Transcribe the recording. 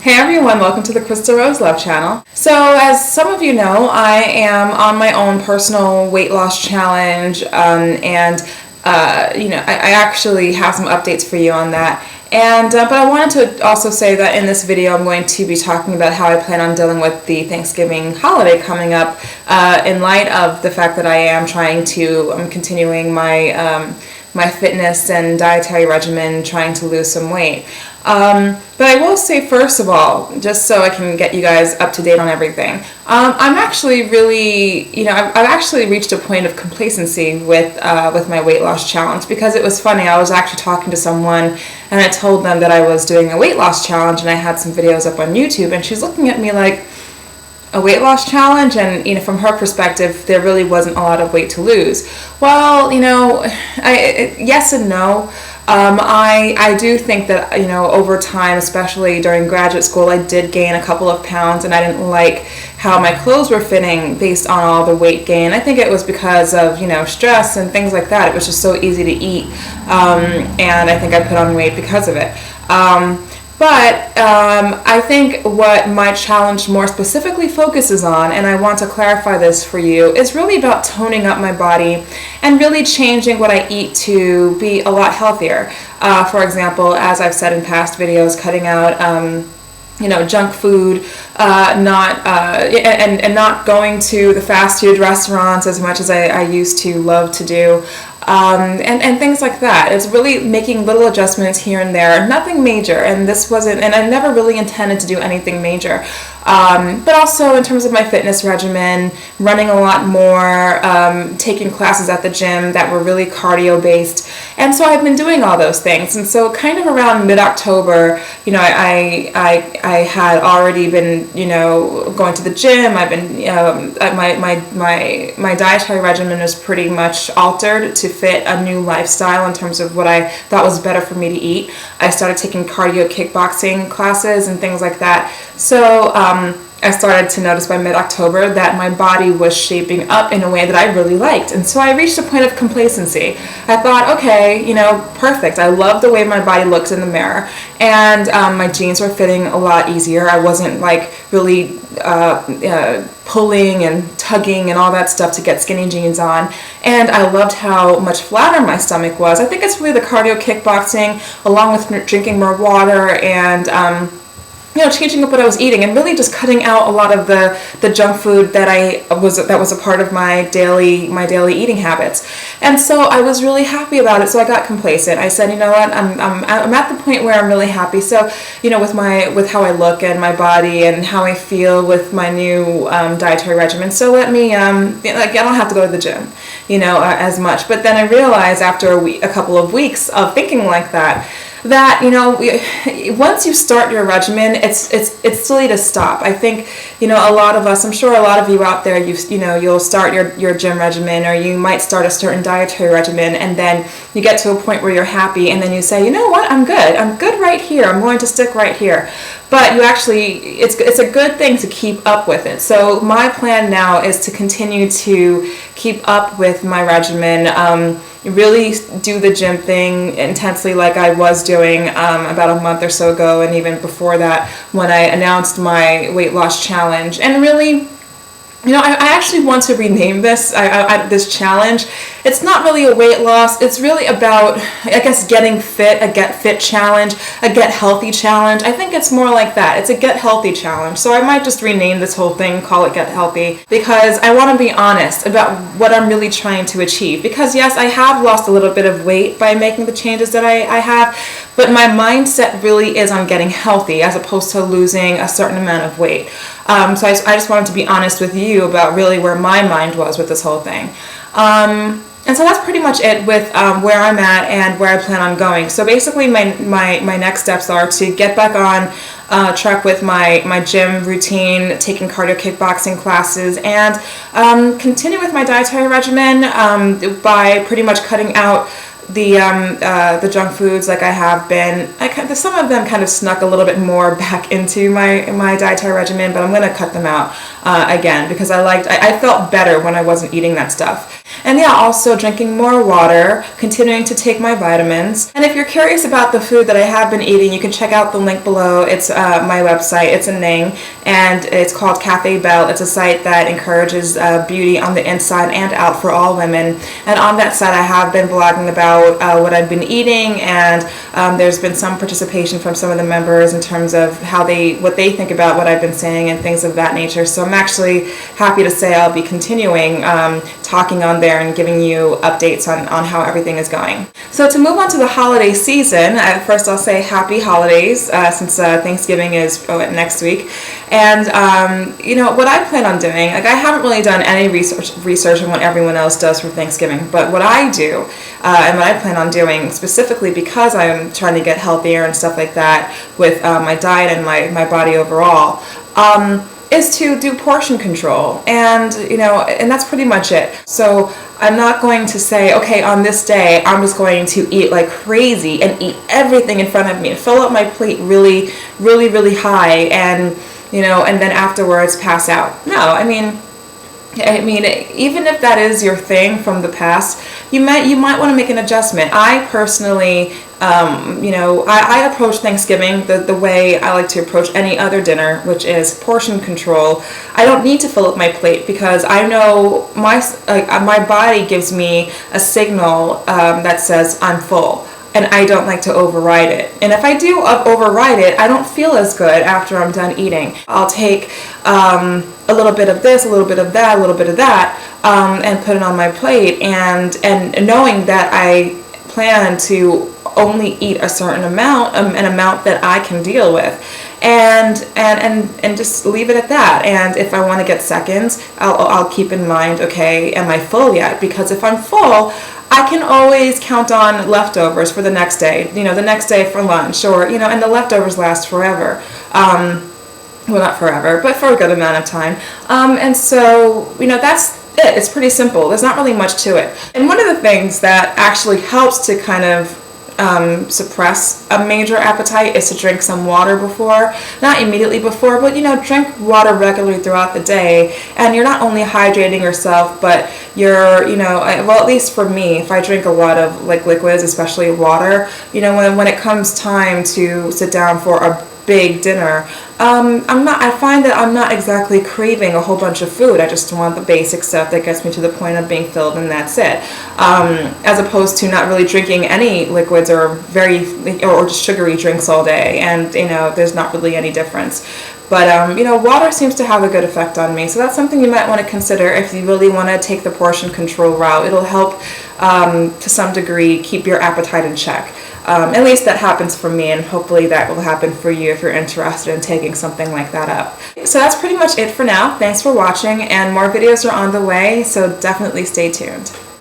Hey everyone, welcome to the Crystal Rose Love channel. So as some of you know, I am on my own personal weight loss challenge I actually have some updates for you on that. But I wanted to also say that in this video I'm going to be talking about how I plan on dealing with the Thanksgiving holiday coming up in light of the fact that I'm continuing my fitness and dietary regimen, trying to lose some weight. But I will say, first of all, just so I can get you guys up to date on everything, I'm actually really, I've actually reached a point of complacency with my weight loss challenge, because it was funny. I was actually talking to someone and I told them that I was doing a weight loss challenge and I had some videos up on YouTube, and she's looking at me like, a weight loss challenge? And from her perspective, there really wasn't a lot of weight to lose. Well, yes and no. I do think that over time, especially during graduate school, I did gain a couple of pounds, and I didn't like how my clothes were fitting based on all the weight gain. I think it was because of stress and things like that. It was just so easy to eat, and I think I put on weight because of it. But I think what my challenge more specifically focuses on, and I want to clarify this for you, is really about toning up my body and really changing what I eat to be a lot healthier. For example, as I've said in past videos, cutting out junk food, and not going to the fast food restaurants as much as I used to love to do. And things like that. It's really making little adjustments here and there, nothing major, and I never really intended to do anything major. But also in terms of my fitness regimen, running a lot more, taking classes at the gym that were really cardio based, and so I've been doing all those things. And so kind of around mid-October, I had already been, going to the gym. I've been, my dietary regimen was pretty much altered to fit a new lifestyle in terms of what I thought was better for me to eat. I started taking cardio kickboxing classes and things like that. So I started to notice by mid-October that my body was shaping up in a way that I really liked. And so I reached a point of complacency. I thought, okay, perfect. I love the way my body looks in the mirror. And my jeans were fitting a lot easier. I wasn't really pulling and tugging and all that stuff to get skinny jeans on. And I loved how much flatter my stomach was. I think it's really the cardio kickboxing, along with drinking more water and changing up what I was eating, and really just cutting out a lot of the junk food that was a part of my daily eating habits. And so I was really happy about it. So I got complacent. I said, you know what, I'm at the point where I'm really happy. So with how I look and my body and how I feel with my new dietary regimen. So let me I don't have to go to the gym, as much. But then I realized after a couple of weeks of thinking like that once you start your regimen, it's silly to stop. I think a lot of us, I'm sure a lot of you out there, you'll start your gym regimen, or you might start a certain dietary regimen, and then you get to a point where you're happy, and then you say, you know what, I'm good right here, I'm going to stick right here. But it's a good thing to keep up with it. So my plan now is to continue to keep up with my regimen, really do the gym thing intensely like I was doing about a month or so ago, and even before that when I announced my weight loss challenge. And really, I actually want to rename this this challenge. It's not really a weight loss. It's really about, I guess, getting fit, a get fit challenge, a get healthy challenge. I think it's more like that. It's a get healthy challenge. So I might just rename this whole thing, call it Get Healthy, because I want to be honest about what I'm really trying to achieve. Because yes, I have lost a little bit of weight by making the changes that I have, but my mindset really is on getting healthy as opposed to losing a certain amount of weight. So I just wanted to be honest with you about really where my mind was with this whole thing. And so that's pretty much it with where I'm at and where I plan on going. So basically my next steps are to get back on track with my gym routine, taking cardio kickboxing classes, and continue with my dietary regimen by pretty much cutting out the junk foods like I have been. Some of them kind of snuck a little bit more back into my dietary regimen, but I'm going to cut them out again because I felt better when I wasn't eating that stuff. And yeah, also drinking more water, continuing to take my vitamins. And if you're curious about the food that I have been eating, you can check out the link below. It's my website. It's in Ning, and it's called Cafe Belle. It's a site that encourages beauty on the inside and out for all women. And on that site, I have been blogging about what I've been eating, and there's been some participation from some of the members in terms of what they think about what I've been saying and things of that nature. So I'm actually happy to say I'll be continuing talking on there and giving you updates on how everything is going. So to move on to the holiday season, first I'll say happy holidays since Thanksgiving is next week. And what I plan on doing, I haven't really done any research on what everyone else does for Thanksgiving, but what I do and what I plan on doing specifically because I'm trying to get healthier and stuff like that with my diet and my body overall, is to do portion control, and that's pretty much it. So I'm not going to say, okay, on this day I'm just going to eat like crazy and eat everything in front of me and fill up my plate really, really, really high, and and then afterwards pass out. No, I mean, even if that is your thing from the past, you might want to make an adjustment. I personally, I approach Thanksgiving the way I like to approach any other dinner, which is portion control. I don't need to fill up my plate because I know my body gives me a signal that says I'm full. And I don't like to override it. And if I do override it, I don't feel as good after I'm done eating. I'll take a little bit of this, a little bit of that, a little bit of that, and put it on my plate. And knowing that I plan to only eat a certain amount, an amount that I can deal with. And just leave it at that. And if I want to get seconds, I'll keep in mind, okay, am I full yet? Because if I'm full, I can always count on leftovers for the next day, the next day for lunch, or, and the leftovers last forever. Well, not forever, but for a good amount of time. And so, that's it. It's pretty simple. There's not really much to it. And one of the things that actually helps to kind of suppress a major appetite is to drink some water before, not immediately before, but drink water regularly throughout the day, and you're not only hydrating yourself, but you're well, at least for me, if I drink a lot of liquids, especially water, when it comes time to sit down for a big dinner, I find that I'm not exactly craving a whole bunch of food. I just want the basic stuff that gets me to the point of being filled, and that's it. As opposed to not really drinking any liquids or just sugary drinks all day, and there's not really any difference. But water seems to have a good effect on me, so that's something you might want to consider if you really want to take the portion control route. It'll help to some degree keep your appetite in check. At least that happens for me, and hopefully that will happen for you if you're interested in taking something like that up. So that's pretty much it for now. Thanks for watching, and more videos are on the way, so definitely stay tuned.